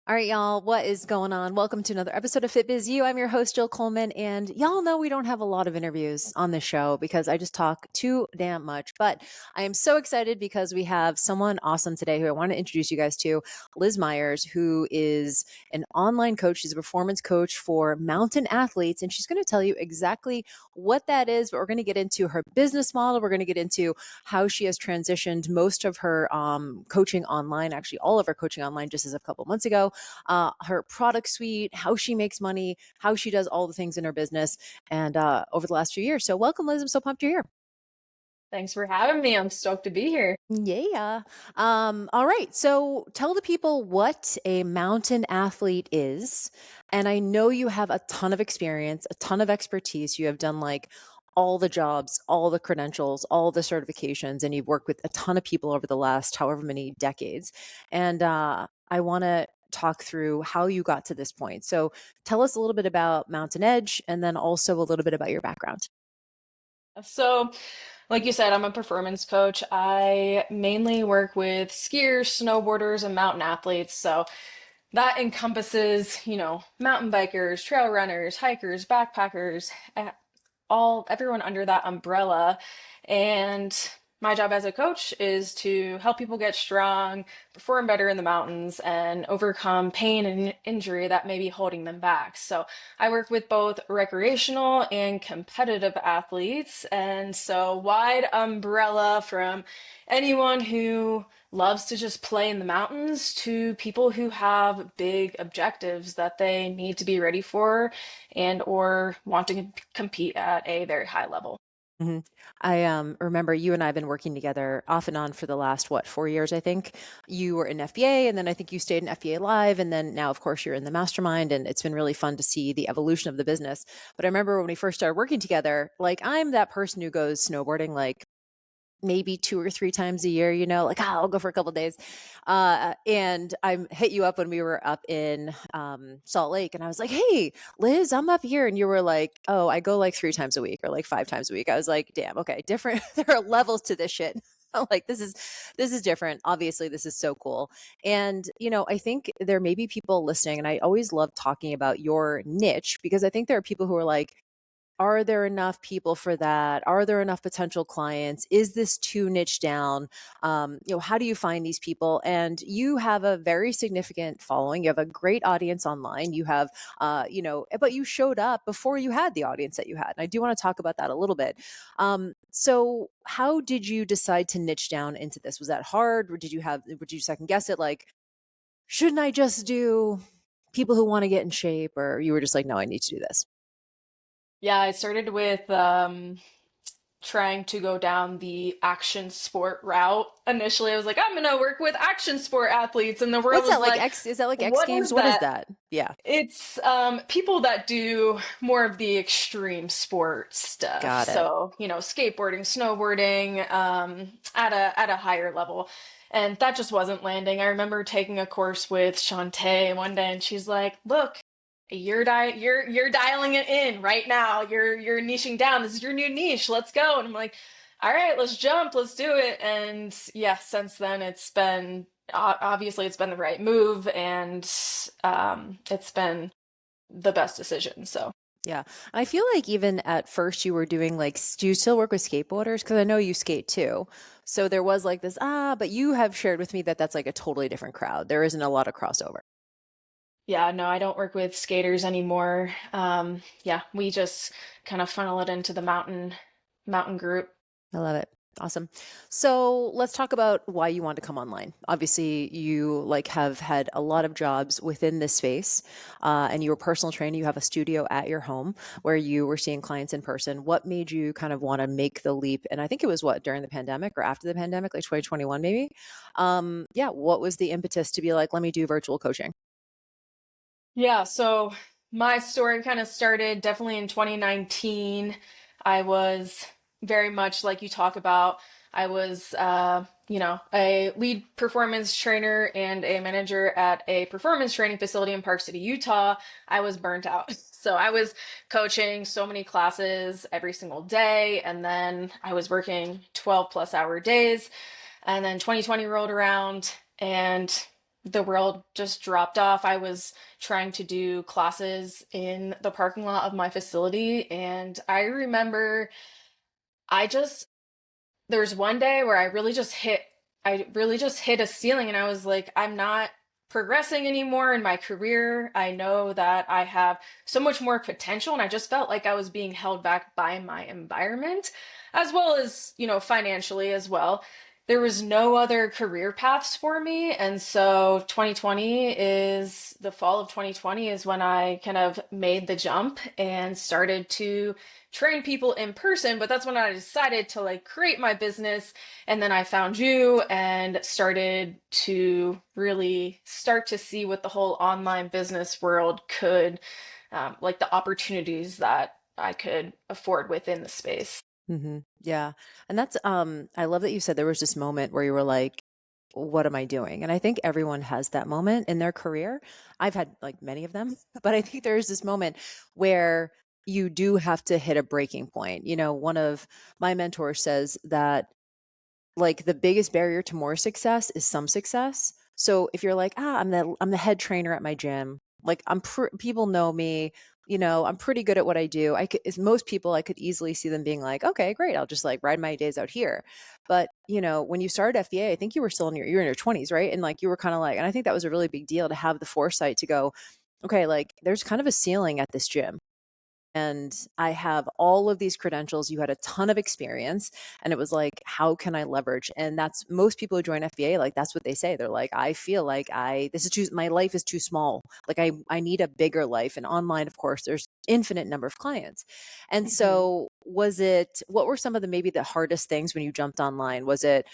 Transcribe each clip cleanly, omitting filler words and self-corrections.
All right, y'all, what is going on? Welcome to another episode of FitBizU. I'm your host, Jill Coleman, and y'all know we don't have a lot of interviews on this show because I just talk too damn much. But I am so excited because we have someone awesome today who I want to introduce you guys to, Liz Myers, who is an online coach. She's a performance coach for mountain athletes, and she's going to tell you exactly what that is. But we're going to get into her business model. We're going to get into how she has transitioned most of her coaching online, actually all of her coaching online just as a couple months ago, her product suite, how she makes money, how she does all the things in her business, and over the last few years. So welcome, Liz. I'm so pumped you're here. Thanks for having me. I'm stoked to be here. Yeah. All right. So tell the people what a mountain athlete is. And I know you have a ton of experience, a ton of expertise. You have done like all the jobs, all the credentials, all the certifications, and you've worked with a ton of people over the last however many decades. And I want to talk through how you got to this point. So tell us a little bit about Mountain Edge and then also a little bit about your background. So, like you said, I'm a performance coach. I mainly work with skiers, snowboarders, and mountain athletes. So that encompasses, mountain bikers, trail runners, hikers, backpackers, everyone under that umbrella. And my job as a coach is to help people get strong, perform better in the mountains, and overcome pain and injury that may be holding them back. So I work with both recreational and competitive athletes, and so wide umbrella from anyone who loves to just play in the mountains to people who have big objectives that they need to be ready for and or want to compete at a very high level. hmm I remember you and I have been working together off and on for the last, 4 years, I think. You were in FBA, and then I think you stayed in FBA Live, and then now, of course, you're in the mastermind, and it's been really fun to see the evolution of the business. But I remember when we first started working together, like I'm that person who goes snowboarding like maybe 2 or 3 times a year, like, I'll go for a couple of days. And I hit you up when we were up in Salt Lake, and I was like, hey, Liz, I'm up here. And you were like, oh, I go like 3 times a week or like 5 times a week. I was like, damn, okay, different. There are levels to this shit. Like this is different. Obviously, this is so cool. And I think there may be people listening, and I always love talking about your niche because I think there are people who are like, are there enough people for that? Are there enough potential clients? Is this too niche down? How do you find these people? And you have a very significant following. You have a great audience online. You have, but you showed up before you had the audience that you had. And I do want to talk about that a little bit. So how did you decide to niche down into this? Was that hard? Or would you second guess it? Like, shouldn't I just do people who want to get in shape? Or you were just like, no, I need to do this. Yeah, I started with trying to go down the action sport route. Initially, I was like, I'm gonna work with action sport athletes, and the world What's was that like? like, Is that like X what Games? is What is that? that? Yeah, It's people that do more of the extreme sport stuff. got it. So, skateboarding, snowboarding, at a higher level. And that just wasn't landing. I remember taking a course with Shantae one day, and she's like, "Look, you're dialing it in right now. You're niching down. This is your new niche. Let's go." And I'm like, "All right, let's jump. Let's do it." And yeah, since then it's been obviously it's been the right move, and it's been the best decision. So Yeah. I feel like even at first you were doing like, do you still work with skateboarders? Because I know you skate too. So there was like this, but you have shared with me that that's like a totally different crowd. There isn't a lot of crossover. yeah, no, I don't work with skaters anymore. Yeah, we just kind of funnel it into the mountain group. I love it. Awesome. So let's talk about why you want to come online. Obviously, you like have had a lot of jobs within this space, and you were a personal trainer. You have a studio at your home where you were seeing clients in person. What made you kind of want to make the leap? And I think it was what, during the pandemic or after the pandemic, like 2021, maybe. Yeah. What was the impetus to be like, let me do virtual coaching? Yeah, so my story kind of started definitely in 2019. I was very much like you talk about. I was, a lead performance trainer and a manager at a performance training facility in Park City, Utah. I was burnt out. So I was coaching so many classes every single day, and then I was working 12 plus hour days. And then 2020 rolled around, and the world just dropped off. I was trying to do classes in the parking lot of my facility, and I remember I just there's one day where I really just hit a ceiling, and I was like, I'm not progressing anymore in my career. I know that I have so much more potential, and I just felt like I was being held back by my environment, as well as, financially as well. There was no other career paths for me, and so the fall of 2020 is when I kind of made the jump and started to train people in person. But that's when I decided to like create my business, and then I found you and started to really start to see what the whole online business world could, like the opportunities that I could afford within the space. Yeah. And that's I love that you said there was this moment where you were like, what am I doing? And I think everyone has that moment in their career. I've had like many of them, but I think there's this moment where you do have to hit a breaking point. One of my mentors says that like the biggest barrier to more success is some success. So if you're like, I'm the head trainer at my gym, like people know me, I'm pretty good at what I do. As most people, I could easily see them being like, okay, great, I'll just like ride my days out here. But when you started FBA, I think you were still you're in your 20s, right? And like you were kind of like, and I think that was a really big deal to have the foresight to go, okay, like there's kind of a ceiling at this gym and I have all of these credentials. You had a ton of experience. And it was like, how can I leverage? And that's most people who join FBA, like that's what they say. They're like, I feel like my life is too small. Like I need a bigger life. And online, of course, there's infinite number of clients. And Mhm. so what were some of maybe the hardest things when you jumped online? Was it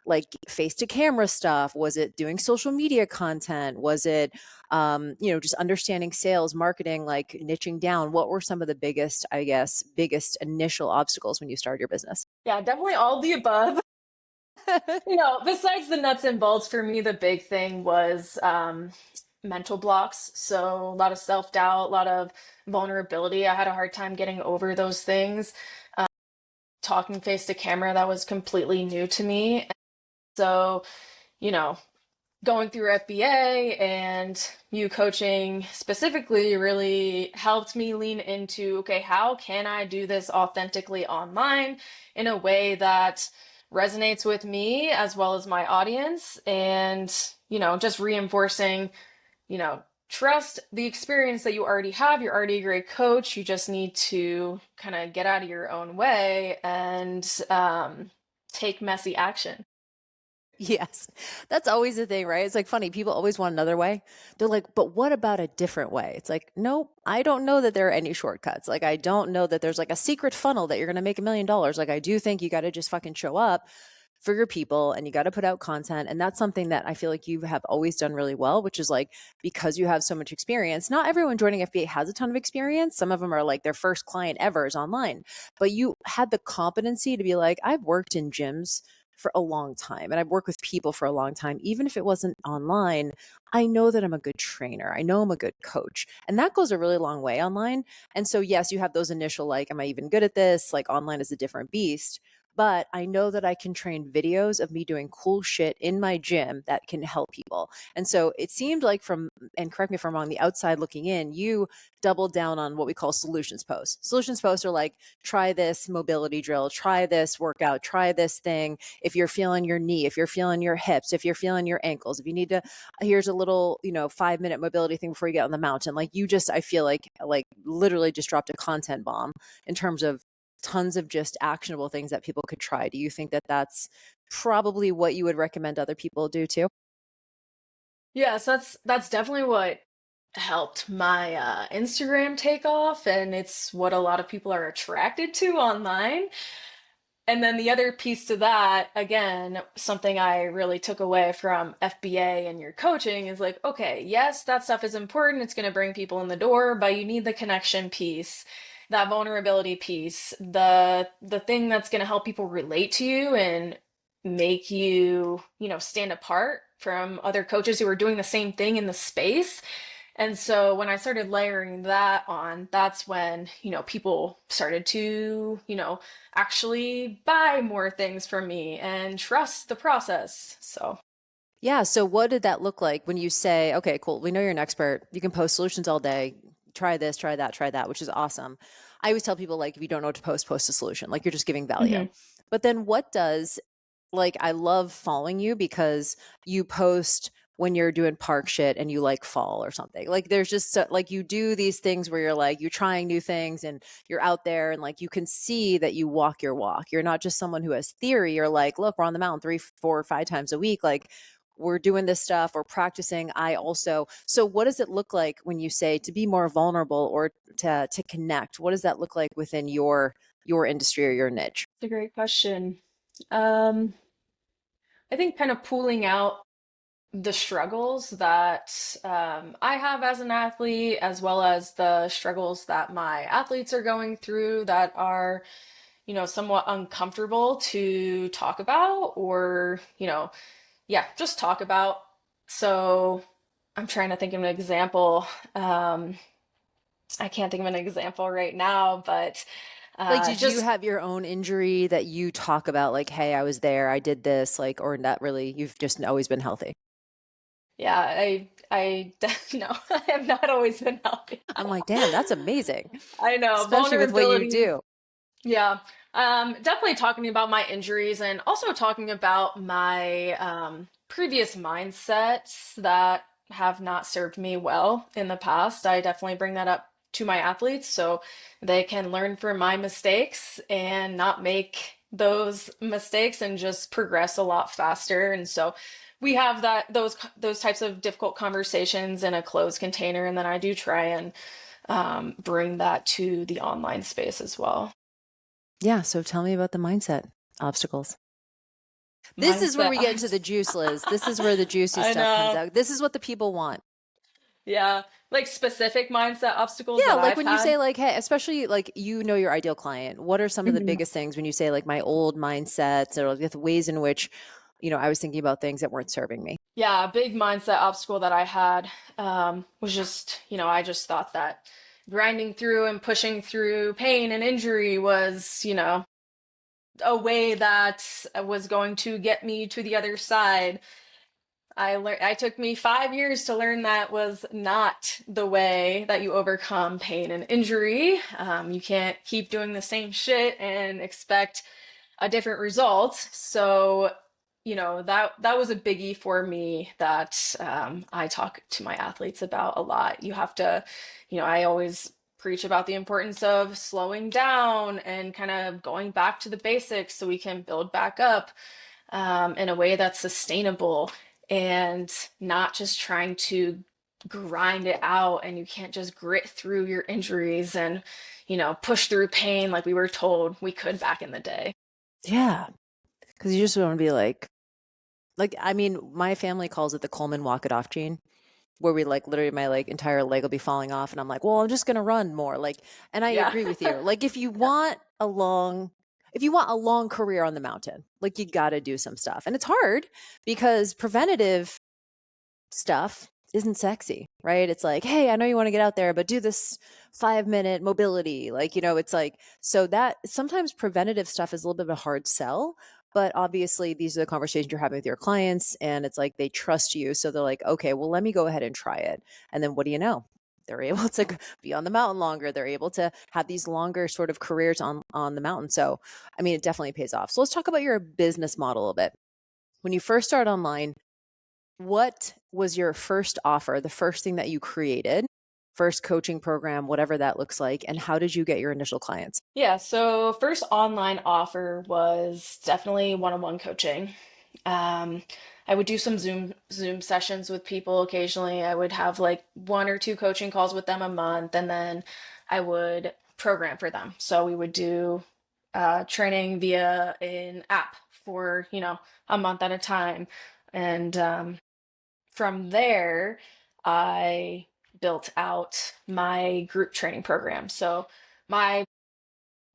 like face to camera stuff? Was it doing social media content? Was it, just understanding sales, marketing, like niching down? What were some of the biggest initial obstacles when you started your business? Yeah, definitely all the above. Besides the nuts and bolts, for me, the big thing was mental blocks. So a lot of self-doubt, a lot of vulnerability. I had a hard time getting over those things. Talking face to camera, that was completely new to me. So, you know, going through FBA and you coaching specifically really helped me lean into, okay, how can I do this authentically online in a way that resonates with me as well as my audience? And, just reinforcing, you know, trust the experience that you already have. You're already a great coach. You just need to kind of get out of your own way and take messy action. Yes. That's always the thing, right? It's like funny. People always want another way. They're like, but what about a different way? It's like, nope, I don't know that there are any shortcuts. Like, I don't know that there's like a secret funnel that you're going to make $1 million. Like, I do think you got to just fucking show up for your people and you got to put out content. And that's something that I feel like you have always done really well, which is like, because you have so much experience, not everyone joining FBA has a ton of experience. Some of them are like their first client ever is online, but you had the competency to be like, I've worked in gyms for a long time and I've worked with people for a long time. Even if it wasn't online, I know that I'm a good trainer. I know I'm a good coach. And that goes a really long way online. And so, yes, you have those initial, like, am I even good at this? Like, online is a different beast. But I know that I can train videos of me doing cool shit in my gym that can help people. And so it seemed like and correct me if I'm wrong, the outside looking in, you doubled down on what we call solutions posts. Solutions posts are like, try this mobility drill, try this workout, try this thing. If you're feeling your knee, if you're feeling your hips, if you're feeling your ankles, if you need to, here's a little, 5-minute mobility thing before you get on the mountain. Like I feel like literally just dropped a content bomb in terms of tons of just actionable things that people could try. Do you think that that's probably what you would recommend other people do too? Yes, that's definitely what helped my Instagram take off, and it's what a lot of people are attracted to online. And then the other piece to that, again, something I really took away from FBA and your coaching is like, okay, yes, that stuff is important. It's going to bring people in the door, but you need the connection piece, that vulnerability piece, the thing that's going to help people relate to you and make you, stand apart from other coaches who are doing the same thing in the space. And so when I started layering that on, that's when, people started to, actually buy more things from me and trust the process. So, Yeah. So what did that look like when you say, okay, cool, we know you're an expert. You can post solutions all day. Try this, try that, which is awesome. I always tell people, like, if you don't know what to post, post a solution. Like, you're just giving value. Hmm. But then what does, like, I love following you because you post when you're doing park shit and you like fall or something. Like, there's just like, you do these things where you're like, you're trying new things and you're out there, and like, you can see that you walk your walk. You're not just someone who has theory. You're like, look, we're on the mountain 3, 4, 5 times a week. Like, we're doing this stuff, we're practicing. I also, so what does it look like when you say to be more vulnerable or to connect? What does that look like within your industry or your niche? It's a great question. Um, I think kind of pooling out the struggles that I have as an athlete, as well as the struggles that my athletes are going through that are, somewhat uncomfortable to talk about or, yeah, just talk about. So I'm trying to think of an example. I can't think of an example right now, but Like, did you just have your own injury that you talk about, like, hey, I was there, I did this, like, or not really, you've just always been healthy? yeah, I no, I have not always been healthy. I'm like, damn, that's amazing, I know especially with what you vulnerabilities. do. Yeah, definitely talking about my injuries and also talking about my previous mindsets that have not served me well in the past. I definitely bring that up to my athletes so they can learn from my mistakes and not make those mistakes and just progress a lot faster. And so we have those types of difficult conversations in a closed container, and then I do try and bring that to the online space as well. Yeah, so tell me about the mindset obstacles. This is where Mindset. we get into the juice, Liz. This is where the juicy I stuff comes know. out. This is what the people want. Yeah. Like specific mindset obstacles Yeah, that like I've when you had. say, like, hey, especially like, you know, your ideal client, what are some of the Mhm. biggest things when you say, like, my old mindsets, or like the ways in which, I was thinking about things that weren't serving me? Yeah, a big mindset obstacle that I had was just, I just thought that grinding through and pushing through pain and injury was, a way that was going to get me to the other side. I took me 5 years to learn that was not the way that you overcome pain and injury. You can't keep doing the same shit and expect a different result. So, that was a biggie for me that I talk to my athletes about a lot. You have to, I always preach about the importance of slowing down and kind of going back to the basics so we can build back up in a way that's sustainable and not just trying to grind it out. And you can't just grit through your injuries and, push through pain like we were told we could back in the day. Yeah, because you just want to be like, I mean, my family calls it the Coleman walk it off gene, where we, like, literally my, like, entire leg will be falling off, and I'm like, well, I'm just gonna run more. Like, and I Yeah. agree with you. Like, if you want a long career on the mountain, like, you got to do some stuff, and it's hard because preventative stuff isn't sexy, right? It's like, hey, I know you want to get out there, but do this 5 minute mobility. Like, it's like, so that sometimes preventative stuff is a little bit of a hard sell. But obviously, these are the conversations you're having with your clients, and it's like they trust you. So they're like, okay, well, let me go ahead and try it. And then what do you know? They're able to be on the mountain longer. They're able to have these longer sort of careers on the mountain. So, I mean, it definitely pays off. So let's talk about your business model a little bit. When you first started online, what was your first offer, the first thing that you created, first coaching program, whatever that looks like, and how did you get your initial clients? Yeah, so first online offer was definitely one-on-one coaching. Um, I would do some Zoom sessions with people occasionally. I would have like one or two coaching calls with them a month, and then I would program for them. So we would do training via an app for, a month at a time. And from there, I built out my group training program. So my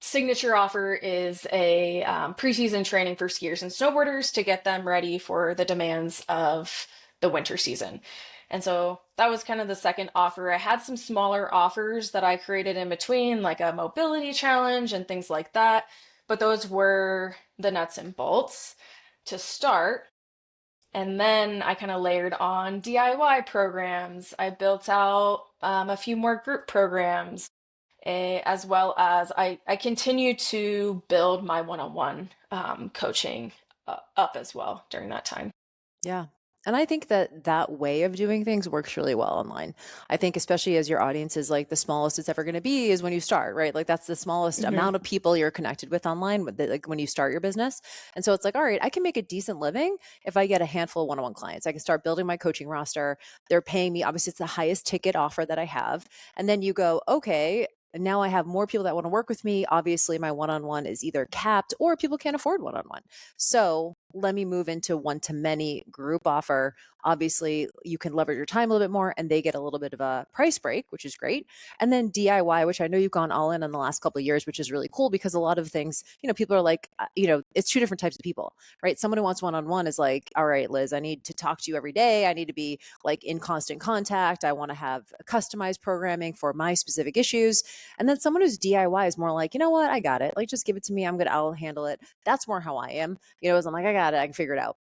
signature offer is a preseason training for skiers and snowboarders to get them ready for the demands of the winter season. And so that was kind of the second offer. I had some smaller offers that I created in between, like a mobility challenge and things like that. But those were the nuts and bolts to start. And then I kind of layered on DIY programs. I built out a few more group programs, as well as I continue to build my one-on-one coaching up as well during that time. Yeah. And I think that that way of doing things works really well online. I think, especially as your audience is like the smallest it's ever going to be, is when you start, right? Like that's the smallest Hmm. amount of people you're connected with online, like when you start your business. And so it's like, all right, I can make a decent living if I get a handful of one-on-one clients. I can start building my coaching roster. They're paying me. Obviously, it's the highest ticket offer that I have. And then you go, okay. And now I have more people that want to work with me. Obviously, my one on one is either capped or people can't afford one on one. So let me move into one to many group offer. Obviously, you can leverage your time a little bit more and they get a little bit of a price break, which is great. And then DIY, which I know you've gone all in on the last couple of years, which is really cool because a lot of things, people are like, it's two different types of people, right? Someone who wants one on one is like, all right, Liz, I need to talk to you every day. I need to be like in constant contact. I want to have customized programming for my specific issues. And then someone who's DIY is more like, you know what? I got it. Like, just give it to me. I'll handle it. That's more how I am. As I'm like, I got it. I can figure it out.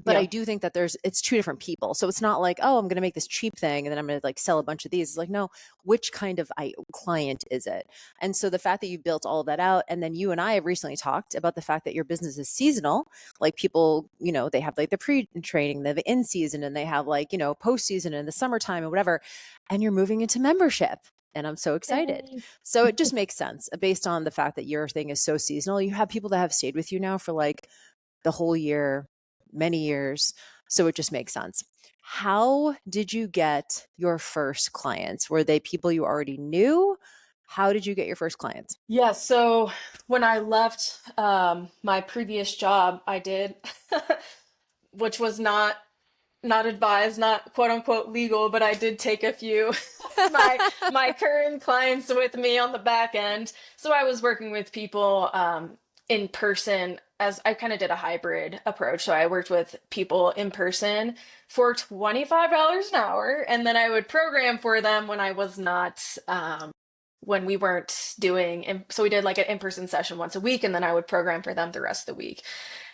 But I Yeah. do think that it's two different people. So it's not like, oh, I'm going to make this cheap thing and then I'm going to like sell a bunch of these. It's like, no, which kind of client is it? And so the fact that you built all of that out, and then you and I have recently talked about the fact that your business is seasonal. Like people, they have like the pre-training, the in season, and they have like, post season in the summertime and whatever. And you're moving into membership. And I'm so excited. Yay. So it just makes sense based on the fact that your thing is so seasonal. You have people that have stayed with you now for like the whole year, many years. So it just makes sense. How did you get your first clients? Were they people you already knew? How did you get your first clients? Yeah, so when I left my previous job, I did, which was not advised, not quote unquote legal, but I did take a few my current clients with me on the back end. So I was working with people in person, as I kind of did a hybrid approach. So I worked with people in person for $25 an hour, and then I would program for them when I was not when we weren't doing, and so we did like an in-person session once a week, and then I would program for them the rest of the week.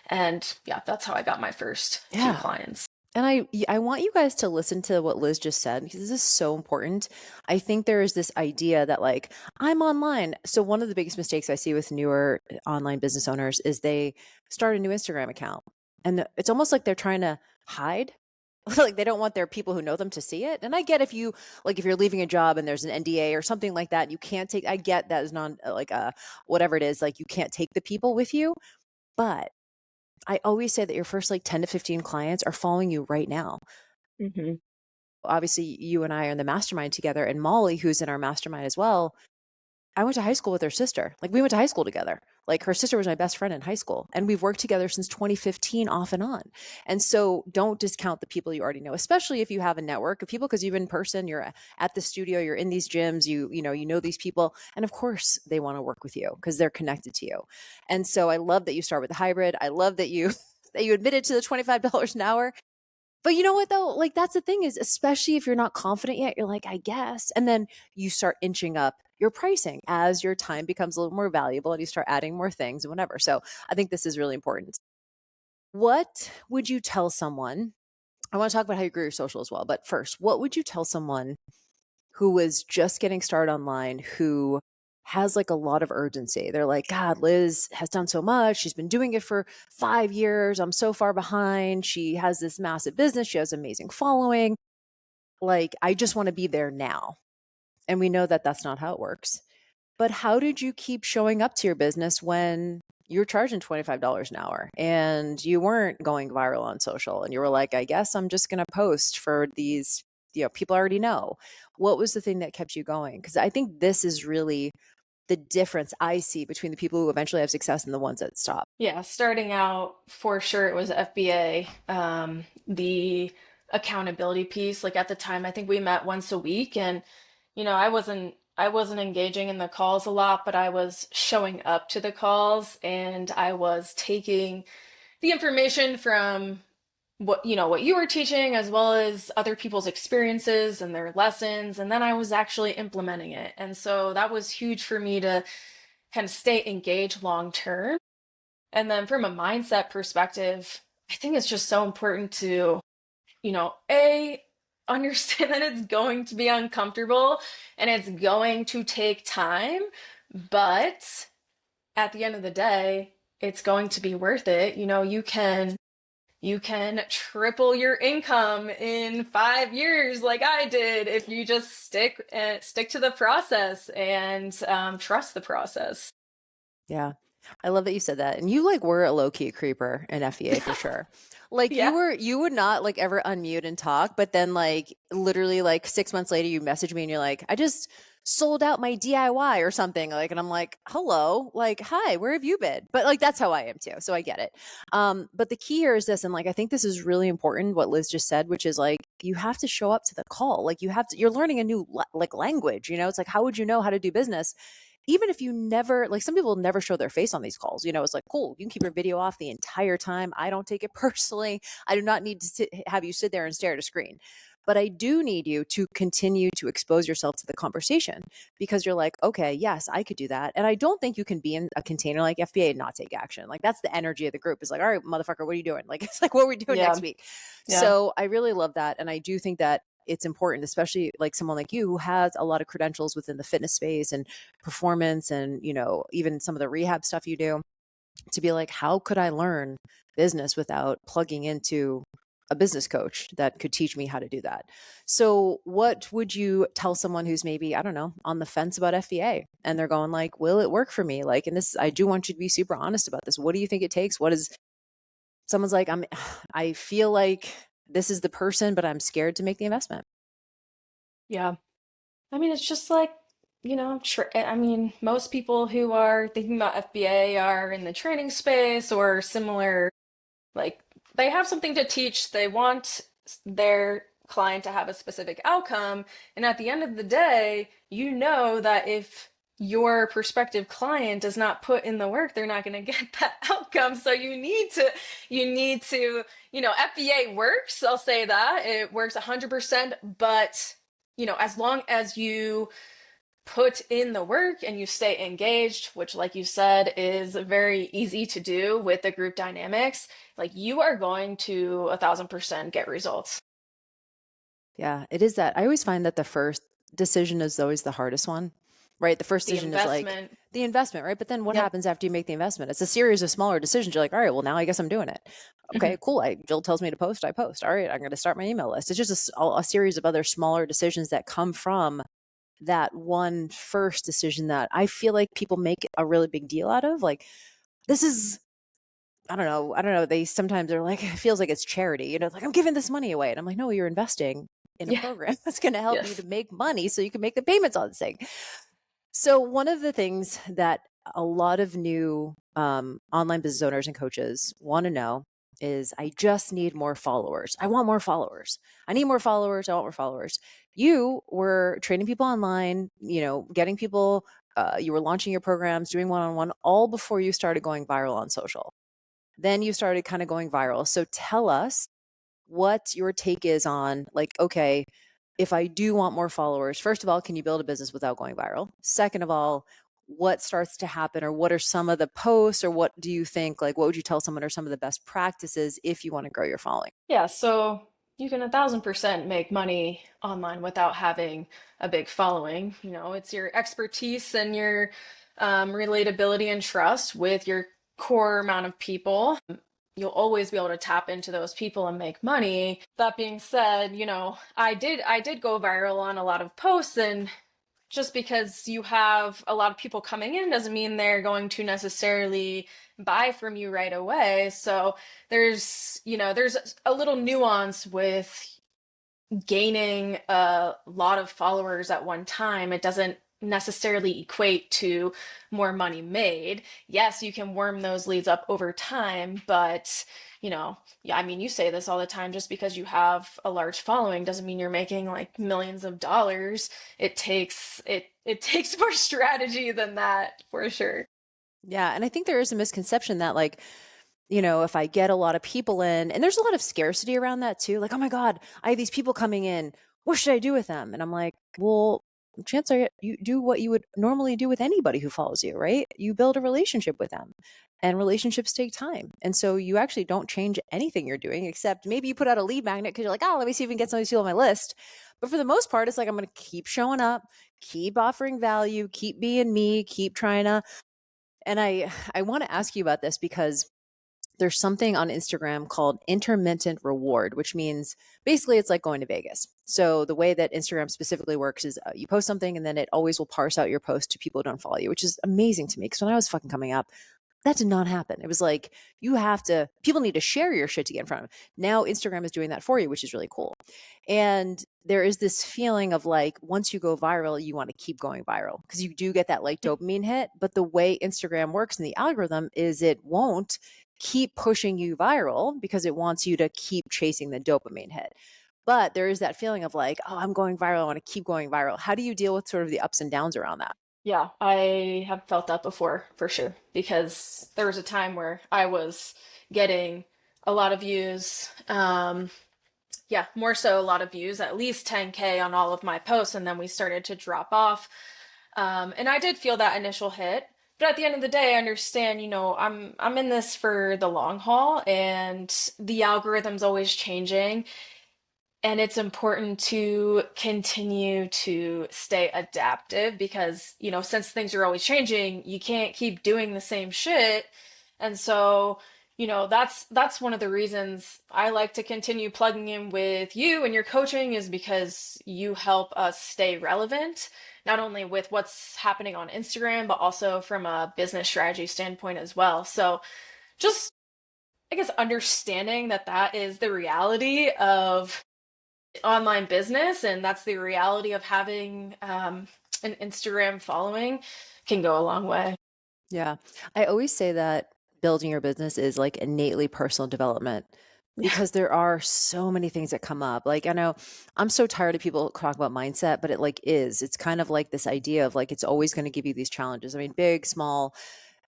And yeah, that's how I got my first few Yeah. clients. And I want you guys to listen to what Liz just said because this is so important. I think there is this idea that like I'm online. So one of the biggest mistakes I see with newer online business owners is they start a new Instagram account. And it's almost like they're trying to hide. Like they don't want their people who know them to see it. And I get if you're leaving a job and there's an NDA or something like that, you can't take I get that is not like whatever it is, like you can't take the people with you. But I always say that your first like 10 to 15 clients are following you right now. Hmm. Obviously, you and I are in the mastermind together, and Molly, who's in our mastermind as well, I went to high school with her sister. Like we went to high school together. Like her sister was my best friend in high school, and we've worked together since 2015 off and on. And so don't discount the people you already know, especially if you have a network of people because you're in person, you're at the studio, you're in these gyms, you know these people, and of course they want to work with you because they're connected to you. And so I love that you start with the hybrid. I love that you that you admitted to the $25 an hour. But you know what though? Like that's the thing is, especially if you're not confident yet, you're like, I guess. And then you start inching up your pricing as your time becomes a little more valuable and you start adding more things and whatever. So I think this is really important. What would you tell someone? I want to talk about how you grew your social as well. But first, what would you tell someone who was just getting started online who has like a lot of urgency? They're like, God, Liz has done so much. She's been doing it for 5 years. I'm so far behind. She has this massive business. She has an amazing following. Like, I just want to be there now. And we know that that's not how it works. But how did you keep showing up to your business when you're charging $25 an hour and you weren't going viral on social and you were like, I guess I'm just going to post for these, people I already know? What was the thing that kept you going? Because I think this is really the difference I see between the people who eventually have success and the ones that stop. Yeah, starting out for sure it was FBA. The accountability piece, like at the time, I think we met once a week, and I wasn't engaging in the calls a lot, but I was showing up to the calls and I was taking the information from what you were teaching as well as other people's experiences and their lessons, and then I was actually implementing it. And so that was huge for me to kind of stay engaged long term. And then from a mindset perspective, I think it's just so important to, A, understand that it's going to be uncomfortable and it's going to take time, but at the end of the day, it's going to be worth it. You can triple your income in 5 years, like I did, if you just stick to the process and trust the process. Yeah. I love that you said that. And you like were a low key creeper in FEA for sure. Like Yeah, you would not like ever unmute and talk, but then like literally like 6 months later you message me and you're like, I just sold out my DIY or something. Like, and I'm like, hello, like, hi, where have you been? But like that's how I am too. So I get it. But the key here is this, and like I think this is really important what Liz just said, which is like you have to show up to the call. Like you're learning a new like language, you know, it's like how would you know how to do business? Even if you never like some people never show their face on these calls, you know, it's like cool, you can keep your video off the entire time. I don't take it personally. I do not need to have you sit there and stare at a screen, but I do need you to continue to expose yourself to the conversation because you're like, okay, yes, I could do that. And I don't think you can be in a container like FBA and not take action. Like that's the energy of the group. It's like, all right, motherfucker, what are you doing? Like it's like what are we doing next yeah, week? yeah, So I really love that. And I do think that it's important, especially like someone like you who has a lot of credentials within the fitness space and performance and, you know, even some of the rehab stuff you do, to be like, how could I learn business without plugging into a business coach that could teach me how to do that? So what would you tell someone who's maybe, I don't know, on the fence about FBA and they're going like, will it work for me? Like, and this, I do want you to be super honest about this. What do you think it takes? What is someone's like, I feel like this is the person, but I'm scared to make the investment. yeah. I mean, it's just like, I mean, most people who are thinking about FBA are in the training space or similar. Like, they have something to teach, they want their client to have a specific outcome, and at the end of the day, you know that if your prospective client does not put in the work, they're not going to get that outcome. So you need to, FBA works, I'll say that. It works 100%, but as long as you put in the work and you stay engaged, which, like you said, is very easy to do with the group dynamics, like you are going to 1,000% get results. Yeah, it is that. I always find that the first decision is always the hardest one, right? The first The decision is like investment. the investment, right? But then what Yep. happens after you make the investment? It's a series of smaller decisions. You're like, all right, well, now I guess I'm doing it. Hmm. Okay, cool. Jill tells me to post, I post. All right, I'm going to start my email list. It's just a series of other smaller decisions that come from that one first decision that I feel like people make a really big deal out of. Like, this is I don't know. They sometimes are like, it feels like it's charity, you know, it's like I'm giving this money away. And I'm like, no, you're investing in a Yeah. program that's going to help you to Yes. make money so you can make the payments on this thing. So one of the things that a lot of new online business owners and coaches want to know is I just need more followers. I want more followers. I need more followers. I want more followers. You were training people online, you know, getting people, you were launching your programs, doing one-on-one all before you started going viral on social. Then you started kind of going viral. So tell us what your take is on like, okay, if I do want more followers, first of all, can you build a business without going viral? Second of all, what starts to happen or what are some of the posts or what do you think, like, what would you tell someone are some of the best practices if you want to grow your following? Yeah. So you can 1,000% make money online without having a big following. It's your expertise and your relatability and trust with your core amount of people. You'll always be able to tap into those people and make money. That being said, I did go viral on a lot of posts, and just because you have a lot of people coming in doesn't mean they're going to necessarily buy from you right away. So there's a little nuance with gaining a lot of followers at one time. It doesn't necessarily equate to more money made. Yes, you can worm those leads up over time, but yeah, I mean, you say this all the time, just because you have a large following doesn't mean you're making like millions of dollars. It takes more strategy than that, for sure. Yeah. And I think there is a misconception that like, you know, if I get a lot of people in, and there's a lot of scarcity around that too, like, oh my God, I have these people coming in. What should I do with them? And I'm like, well, chances are you do what you would normally do with anybody who follows you, right? You build a relationship with them, and relationships take time. And so you actually don't change anything you're doing, except maybe you put out a lead magnet because you're like, oh, let me see if we can get some of these people on my list. But for the most part, it's like, I'm going to keep showing up, keep offering value, keep being me, keep trying to. And I want to ask you about this because there's something on Instagram called intermittent reward, which means basically it's like going to Vegas. So the way that Instagram specifically works is you post something and then it always will parse out your post to people who don't follow you, which is amazing to me. Because when I was fucking coming up, that did not happen. It was like, people need to share your shit to get in front of them. Now Instagram is doing that for you, which is really cool. And there is this feeling of like, once you go viral, you want to keep going viral because you do get that like dopamine hit. But the way Instagram works in the algorithm is it won't keep pushing you viral because it wants you to keep chasing the dopamine hit. But there is that feeling of like, oh, I'm going viral. I want to keep going viral. How do you deal with sort of the ups and downs around that? Yeah, I have felt that before for sure because there was a time where I was getting a lot of views. Yeah, more so a lot of views, at least 10K on all of my posts, and then we started to drop off. And I did feel that initial hit, but at the end of the day, I understand, I'm in this for the long haul, and the algorithm's always changing, and it's important to continue to stay adaptive because, since things are always changing, you can't keep doing the same shit. And so, that's one of the reasons I like to continue plugging in with you and your coaching is because you help us stay relevant, not only with what's happening on Instagram, but also from a business strategy standpoint as well. So just, I guess, understanding that that is the reality of online business and that's the reality of having an Instagram following can go a long way. Yeah. I always say that building your business is like innately personal development Yeah. because there are so many things that come up. Like, I know I'm so tired of people talk about mindset, but it's kind of like this idea of like, it's always going to give you these challenges. I mean, big, small.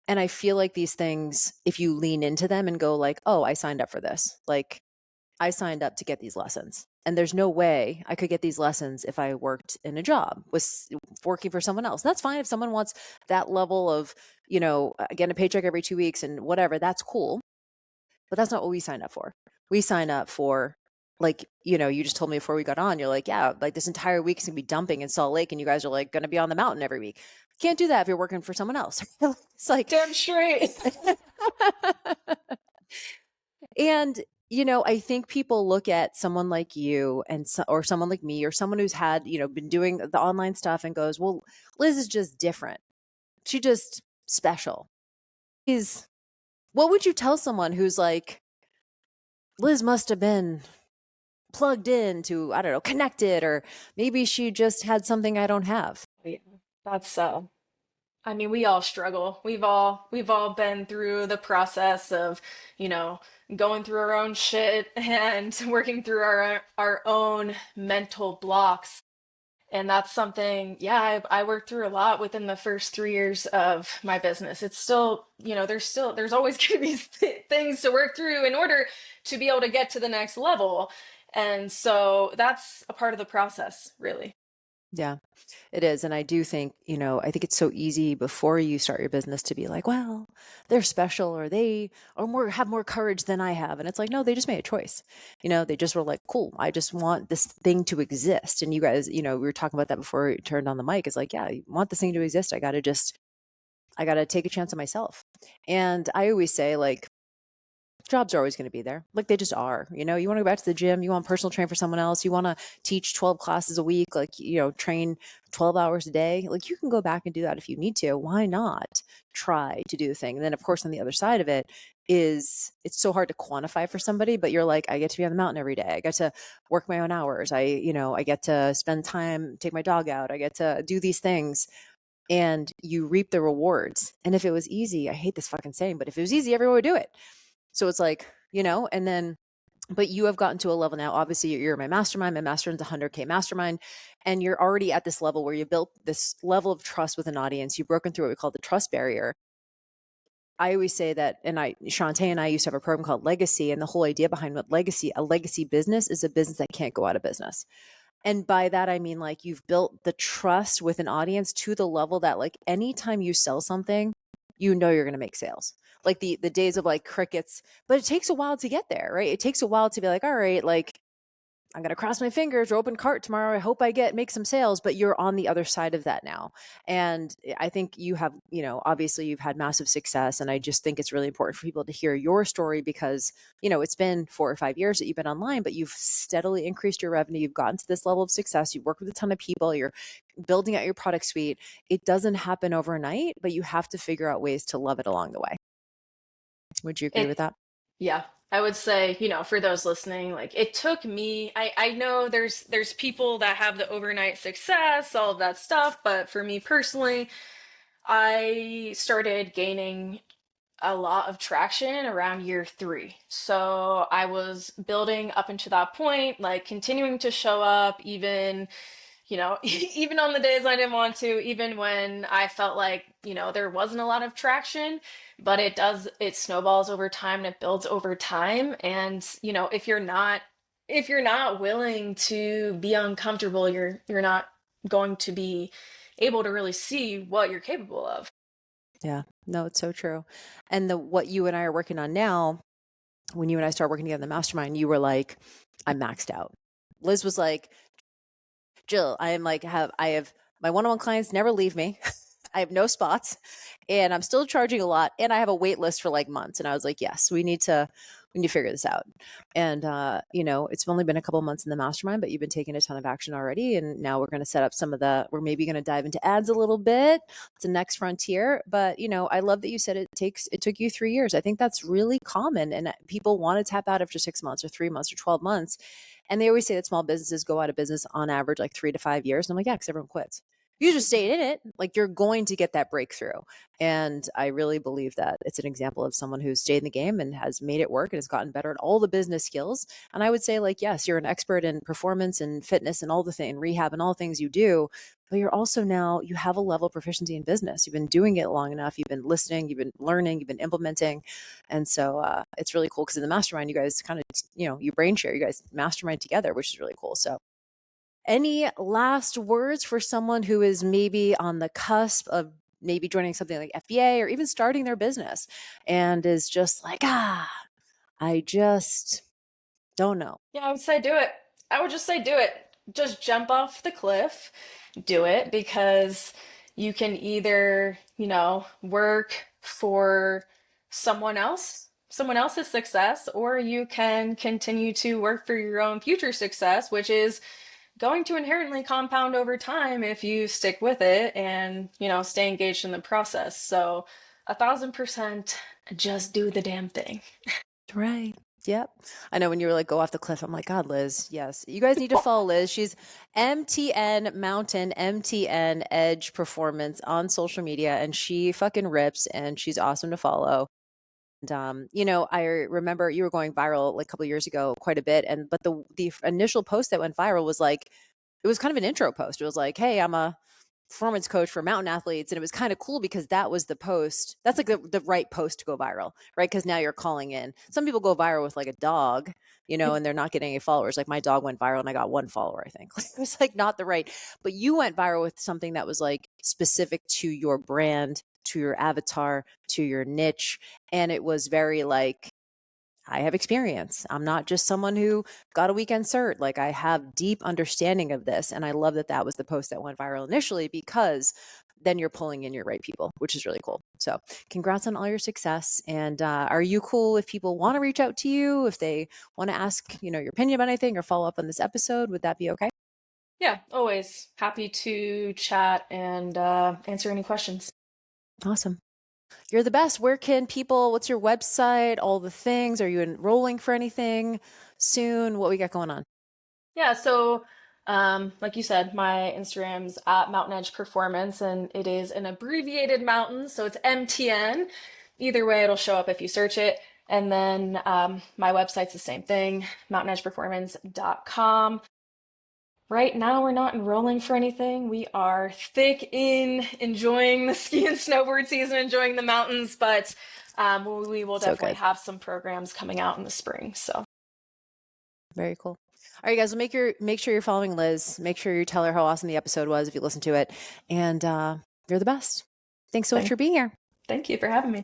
And I feel like these things, if you lean into them and go like, oh, I signed up for this. Like, I signed up to get these lessons. And there's no way I could get these lessons if I worked in a job, was working for someone else. That's fine if someone wants that level of, getting a paycheck every 2 weeks and whatever, that's cool. But that's not what we signed up for. We signed up for, like, you just told me before we got on, you're like, yeah, like this entire week is gonna be dumping in Salt Lake and you guys are like gonna be on the mountain every week. Can't do that if you're working for someone else. It's like, Damn straight. and I think people look at someone like you or someone like me or someone who's had, been doing the online stuff and goes, well, Liz is just different. She just special. Is What would you tell someone who's like, Liz must have been plugged in to, I don't know, connected, or maybe she just had something I don't have. Yeah, that's I mean, we all struggle. We've all been through the process of, you know, going through our own shit and working through our own mental blocks. And that's something, yeah, I worked through a lot within the first 3 years of my business. It's still, there's always going to be things to work through in order to be able to get to the next level. And so that's a part of the process, really. Yeah, it is. And I do think, I think it's so easy before you start your business to be like, well, they're special or they are have more courage than I have. And it's like, no, they just made a choice. They just were like, cool, I just want this thing to exist. And you guys, we were talking about that before we turned on the mic. It's like, yeah, you want this thing to exist. I got to take a chance on myself. And I always say, like, jobs are always going to be there. Like they just are. You want to go back to the gym, you want to personal train for someone else, you want to teach 12 classes a week, like, train 12 hours a day. Like you can go back and do that if you need to. Why not try to do the thing? And then, of course, on the other side of it is it's so hard to quantify for somebody, but you're like, I get to be on the mountain every day. I get to work my own hours. I get to spend time, take my dog out. I get to do these things and you reap the rewards. And if it was easy, I hate this fucking saying, but if it was easy, everyone would do it. So it's like, and then, but you have gotten to a level now, obviously you're my mastermind, my mastermind's a 100K mastermind. And you're already at this level where you built this level of trust with an audience. You've broken through what we call the trust barrier. I always say that, and Shantae and I used to have a program called Legacy. And the whole idea behind a legacy business is a business that can't go out of business. And by that, I mean, like, you've built the trust with an audience to the level that, like, anytime you sell something, you know you're going to make sales. Like the days of like crickets, but it takes a while to get there, right? It takes a while to be like, all right, like, I'm going to cross my fingers or open cart tomorrow. I hope I make some sales, but you're on the other side of that now. And I think you have, obviously you've had massive success. And I just think it's really important for people to hear your story because, it's been 4 or 5 years that you've been online, but you've steadily increased your revenue. You've gotten to this level of success. You've worked with a ton of people. You're building out your product suite. It doesn't happen overnight, but you have to figure out ways to love it along the way. Would you agree It with that? Yeah, I would say, for those listening, like it took me, I know there's people that have the overnight success, all of that stuff, but for me personally, I started gaining a lot of traction around year 3. So I was building up into that point, like continuing to show up even even on the days I didn't want to, even when I felt like, there wasn't a lot of traction, but it snowballs over time and it builds over time. And, if you're not willing to be uncomfortable, you're not going to be able to really see what you're capable of. Yeah, no, it's so true. And what you and I are working on now, when you and I started working together in the mastermind, you were like, I'm maxed out. Liz was like, Jill, I have my one-on-one clients never leave me. I have no spots and I'm still charging a lot and I have a wait list for like months. And I was like, yes, we need to figure this out. And, it's only been a couple months in the mastermind, but you've been taking a ton of action already. And now we're going to set up we're maybe going to dive into ads a little bit. It's the next frontier. But, I love that you said it took you 3 years. I think that's really common. And people want to tap out after 6 months or 3 months or 12 months. And they always say that small businesses go out of business on average like 3 to 5 years. And I'm like, yeah, because everyone quits. You just stay in it, like you're going to get that breakthrough. And I really believe that it's an example of someone who's stayed in the game and has made it work and has gotten better at all the business skills. And I would say, like, yes, you're an expert in performance and fitness and all the thing, rehab and all the things you do, but you're also now, you have a level of proficiency in business. You've been doing it long enough. You've been listening, you've been learning, you've been implementing. And so it's really cool because in the mastermind, you guys kind of, you brain share, you guys mastermind together, which is really cool. So any last words for someone who is maybe on the cusp of maybe joining something like FBA or even starting their business and is just like, I just don't know. Yeah, I would say do it. I would just say do it. Just jump off the cliff, do it, because you can either, work for someone else's success, or you can continue to work for your own future success, which is going to inherently compound over time if you stick with it and, stay engaged in the process. So 1,000% just do the damn thing. Right. Yep. I know when you were like, go off the cliff, I'm like, God, Liz, yes. You guys need to follow Liz. She's MTN Mountain, MTN Edge Performance on social media, and she fucking rips and she's awesome to follow. And, I remember you were going viral like a couple of years ago quite a bit. But the initial post that went viral was like, it was kind of an intro post. It was like, hey, I'm a performance coach for mountain athletes. And it was kind of cool because that was the post. That's like the right post to go viral, right? Because now you're calling in. Some people go viral with like a dog, and they're not getting any followers. Like my dog went viral and I got one follower, I think. It was like not the right, but you went viral with something that was like specific to your brand, to your avatar, to your niche. And it was very like, I have experience. I'm not just someone who got a weekend cert. Like I have deep understanding of this. And I love that that was the post that went viral initially because then you're pulling in your right people, which is really cool. So congrats on all your success. And are you cool if people want to reach out to you, if they want to ask, your opinion about anything or follow up on this episode? Would that be okay? Yeah, always happy to chat and answer any questions. Awesome. You're the best. What's your website, all the things? Are you enrolling for anything soon? What we got going on? Yeah, so like you said, my Instagram's at Mountain Edge Performance, and it is an abbreviated mountain, so it's MTN. Either way, it'll show up if you search it. And then my website's the same thing, mountainedgeperformance.com. Right now, we're not enrolling for anything. We are thick in enjoying the ski and snowboard season, enjoying the mountains, but we will So definitely good. have some programs coming out in the spring. So, Very cool. All right, guys, well, make sure you're following Liz. Make sure you tell her how awesome the episode was if you listen to it. And you're the best. Thanks so much Thank, for being here. thank you for having me.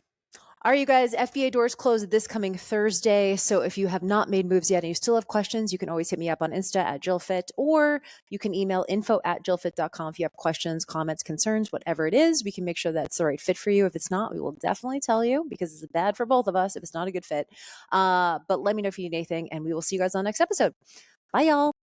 All right, you guys, FBA doors close this coming Thursday. So if you have not made moves yet and you still have questions, you can always hit me up on Insta at JillFit, or you can email info@jillfit.com if you have questions, comments, concerns, whatever it is. We can make sure that's the right fit for you. If it's not, we will definitely tell you, because it's bad for both of us if it's not a good fit. But let me know if you need anything, and we will see you guys on the next episode. Bye, y'all.